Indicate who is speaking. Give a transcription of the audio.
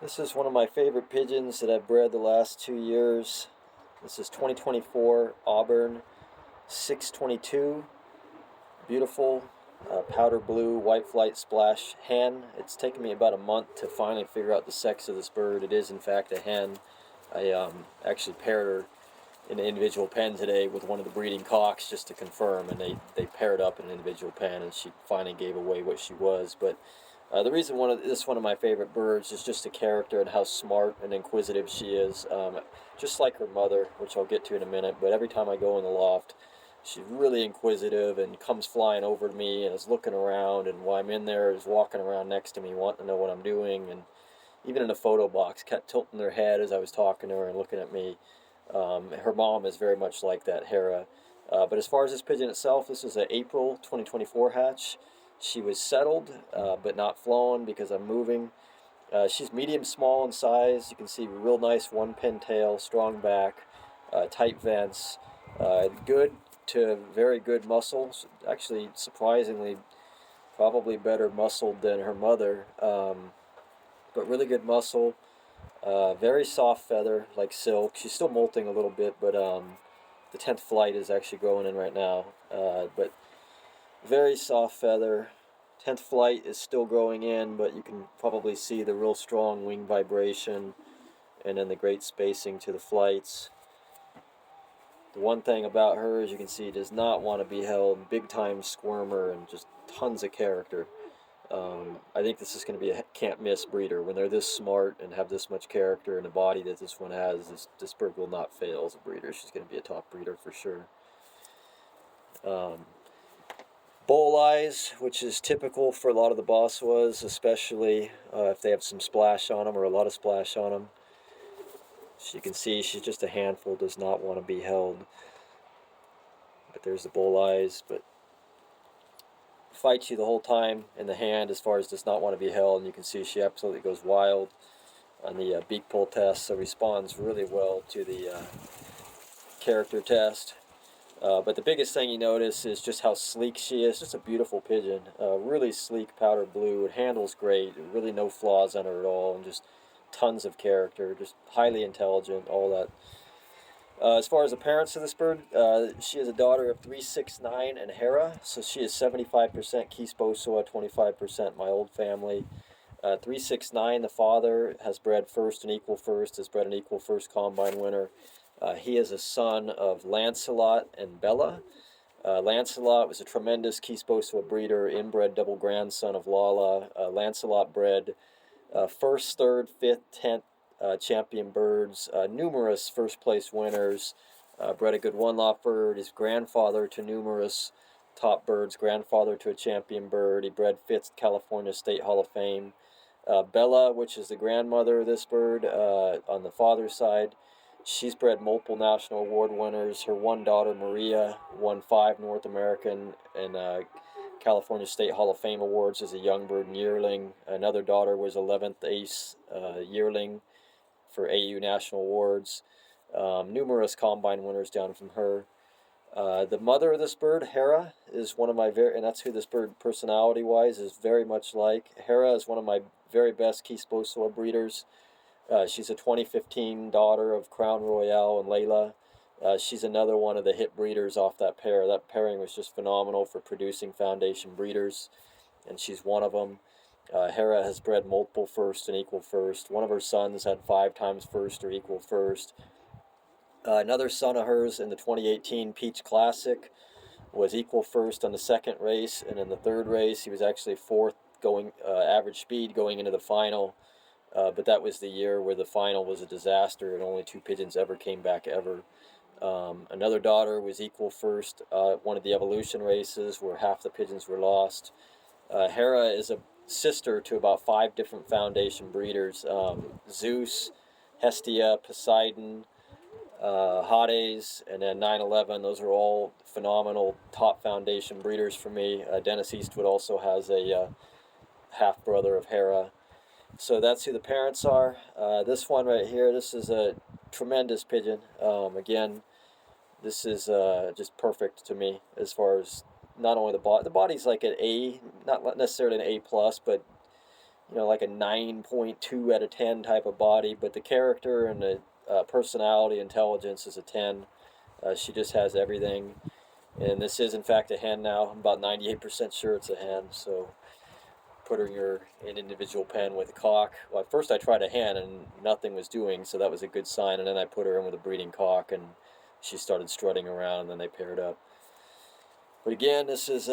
Speaker 1: This is one of my favorite pigeons that I've bred the last 2 years. This is 2024 Auburn 622. Beautiful powder blue white flight splash hen. It's taken me about a month to finally figure out the sex of this bird. It is in fact a hen. I actually paired her in an individual pen today with one of the breeding cocks just to confirm, and they paired up in an individual pen, and she finally gave away what she was. But the reason one of my favorite birds is just the character and how smart and inquisitive she is, just like her mother, which I'll get to in a minute. But every time I go in the loft, she's really inquisitive and comes flying over to me and is looking around, and while I'm in there is walking around next to me wanting to know what I'm doing, and even in the photo box kept tilting their head as I was talking to her and looking at me. Her mom is very much like that, Hera. But as far as this pigeon itself, this is an April 2024 hatch. She was settled, but not flown because I'm moving. She's medium small in size. You can see real nice one pin tail, strong back, tight vents, good to very good muscles. Actually, surprisingly, probably better muscled than her mother, but really good muscle. Very soft feather, like silk. She's still molting a little bit, but the 10th flight is actually going in right now. But very soft feather. 10th flight is still growing in, but you can probably see the real strong wing vibration and then the great spacing to the flights. The one thing about her, as you can see, does not want to be held. Big time squirmer and just tons of character. I think this is going to be a can't miss breeder. When they're this smart and have this much character and the body that this one has, this bird will not fail as a breeder. She's going to be a top breeder for sure. Bowl eyes, which is typical for a lot of the Bosuas, especially if they have some splash on them or a lot of splash on them. As you can see, she's just a handful, does not want to be held. But there's the bowl eyes, but fights you the whole time in the hand as far as does not want to be held, and you can see she absolutely goes wild on the beak pull test, so responds really well to the character test. But the biggest thing you notice is just how sleek she is. Just a beautiful pigeon, really sleek powder blue. It handles great, really no flaws on her at all, and just tons of character, just highly intelligent, all that. As far as the parents of this bird, she is a daughter of 369 and Hera, so she is 75% Kees Bosua, 25% my old family. 369, the father, has bred first and equal first, has bred an equal first combine winner. He is a son of Lancelot and Bella. Lancelot was a tremendous Kees Bosua breeder, inbred double grandson of Layla. Lancelot bred first, third, fifth, 10th champion birds, numerous first place winners, bred a good one-lot bird, his grandfather to numerous top birds, grandfather to a champion bird. He bred 5th California State Hall of Fame. Bella, which is the grandmother of this bird on the father's side, she's bred multiple national award winners. Her one daughter, Maria, won 5 North American and California State Hall of Fame awards as a young bird and yearling. Another daughter was 11th Ace yearling for AU national awards. Numerous combine winners down from her. The mother of this bird, Hera, is one of my and that's who this bird personality-wise is very much like. Hera is one of my very best Kees Bosua breeders. She's a 2015 daughter of Crown Royale and Layla. She's another one of the hit breeders off that pair. That pairing was just phenomenal for producing foundation breeders, and she's one of them. Hera has bred multiple first and equal first. One of her sons had 5 times first or equal first. Another son of hers in the 2018 Peach Classic was equal first on the second race, and in the third race he was actually 4th going average speed going into the final. But that was the year where the final was a disaster and only 2 pigeons ever came back ever. Another daughter was equal first one of the Evolution races where half the pigeons were lost. Hera is a sister to about 5 different foundation breeders. Zeus, Hestia, Poseidon, Hades, and then 9/11. Those are all phenomenal top foundation breeders for me. Dennis Eastwood also has a half-brother of Hera. So that's who the parents are. This one right here, this is a tremendous pigeon. Again, this is just perfect to me as far as not only the body's like an A, not necessarily an A+, but you know, like a 9.2 out of 10 type of body, but the character and the personality, intelligence is a 10. She just has everything. And this is in fact a hen now. I'm about 98% sure it's a hen. So put her in an individual pen with a cock. Well, at first I tried a hen and nothing was doing, so that was a good sign. And then I put her in with a breeding cock, and she started strutting around, and then they paired up. But again, this is